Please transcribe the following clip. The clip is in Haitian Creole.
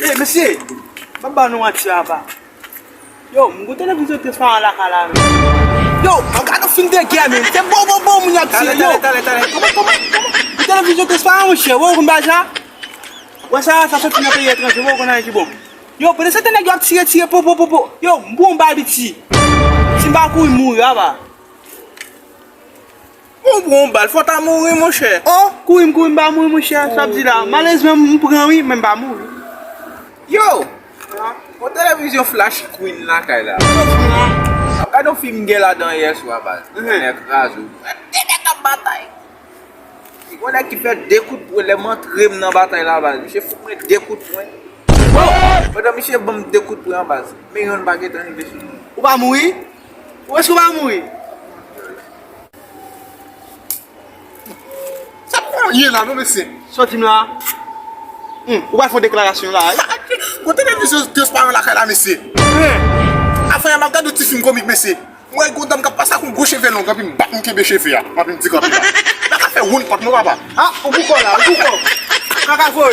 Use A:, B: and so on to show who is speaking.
A: Eh, mesye, baba nou an ti ava. Yo, mwen go televizyon te spa an la kala men. Yo, an gado film de gè men. Se bon mwen yak ti. Tale. Mwen televizyon te spa an mwen che. Wo kon baja? Wè sa fait ki nan peyi etranje. Wo kon an ki bon. Yo, pwede se te neg yak tire po. Yo, mwen ba biti. Si mba kou yi mouri ava.
B: Bon bal, faut ta mourir mon cher.
A: Oh, kou yi mba mouri mon cher. Sa di la. Malez mwen pran yi, men ba mouri.
B: Yo! Mon télévision flash queen là, Kaila. Quand on film là dans hier soir, on est rasé. Des bataille. On a qui fait des coups de poing, les montrer dans la bataille là-bas. Monsieur faut prendre des coups de poing. Madame monsieur bon des coups de poing en bas. Mais on baguette en English.
A: Ou va mourir? Où est-ce qu'on va mourir?
C: Ça prend rien là, non, monsieur.
A: Sorti là. Ou va faire déclaration là?
C: Quand télévision transparent là, là, monsieur. Après, je regarde des petits films comiques, monsieur. Moi, je suis passé avec un gros cheveu long, puis je bats un kébé cheveu. Je me dis comme ça. Je fais one contre moi, papa.
A: Ah, on boucle là, on boucle. Kaka foi.